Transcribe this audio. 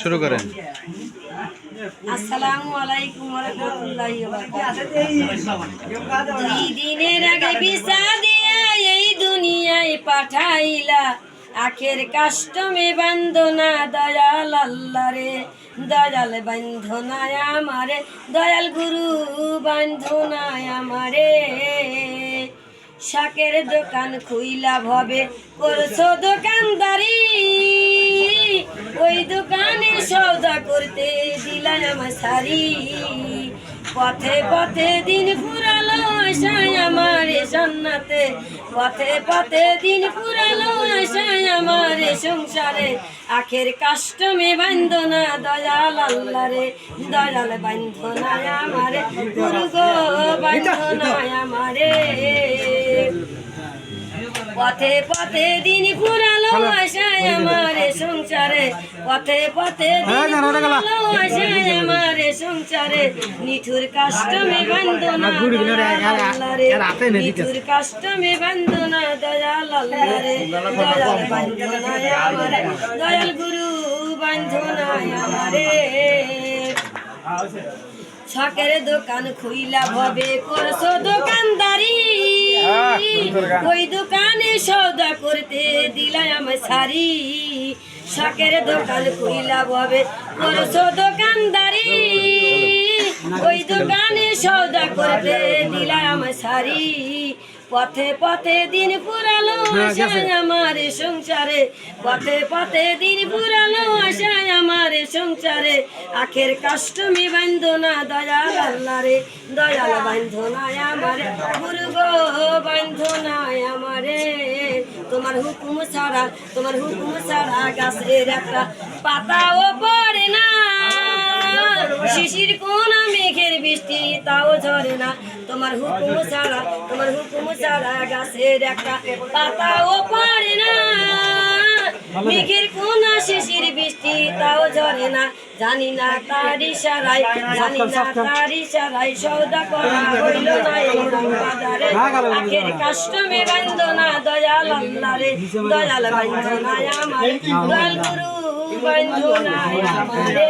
শুরু করেন। আসসালামু আলাইকুম ওয়া রাহমাতুল্লাহি ওয়া বারাকাতুহু। দুই দিনের আগে ভিসা দিয়া এই দুনিয়ায় পাঠাইলা, আখের কাস্টমে বান্ধনা দয়াল আল্লাহ রে, দয়াল বান্ধনা আমারে, দয়াল গুরু বান্ধনা আমারে। শাকের দোকান খুইলা ভবে করছো দোকানদারি, ওই দোকানে সওদা করতে দিলাই আমার সারি। পথে পথে দিন ফুরালো আশায় আমারে জান্নাতে, পথে পথে দিন ফুরালো আশায় আমারে সংসারে। আখের কাস্টমে বান্ধনা দয়াল আল্লাহ রে, দয়াল বান্ধনা আমারে, গুরু গো বান্ধনা আমারে। পথে পথে দিন ফুরালো আশায় আমারে সংসারে, পথে পথে দিন ফুরালো আশায় আমারে সংসারে। নিঠুর কাস্টমে বান্ধনা দয়াল আল্লাহ রে, নিঠুর কাস্টমে বান্ধনা দয়াল আল্লাহ রে, দয়াল বান্ধনা আমারে, দয়াল গুরু বান্ধনা আমারে। শাকের দোকান খুইলা ভবে করছো দোকানদারি, ওই দোকানে সওদা করতে দিলাই আমার সারি। শাকের দোকান খুইলা ভবে করছো দোকানদারি, ওই দোকানে সওদা করতে দিলাই আমার সারি। পথে পথে দিন ফুরালো আশায় আমার সংসারে, পথে পথে দিন ফুরালো আশায় আমার সংসারে। আখের কাস্টমে বান্ধনা দয়াল আল্লাহ রে, দয়াল বান্ধনা আমারে, গুরু গো বান্ধনা আমারে। তোমার হুকুম ছাড়া, তোমার হুকুম ছাড়া গাছের একটা পাতাও পড়ে না, শিশির কোন মেঘের বৃষ্টি তাও ঝরে না। তোমার হুকুম ছাড়া, তোমার হুকুম ছাড়া গাছের একটা পাতাও পড়ে না, মেঘের কোন শিশির বৃষ্টি তাও ঝরে না। জানি না তার ইশারায়, জানি না তার ইশারায় সওদা করা হইল না এই বাজারে। আখের কাস্টমে বান্ধনা দয়াল আল্লাহ রে, দয়াল বান্ধনা আমারে, দয়াল গুরু বান্ধনা আমারে।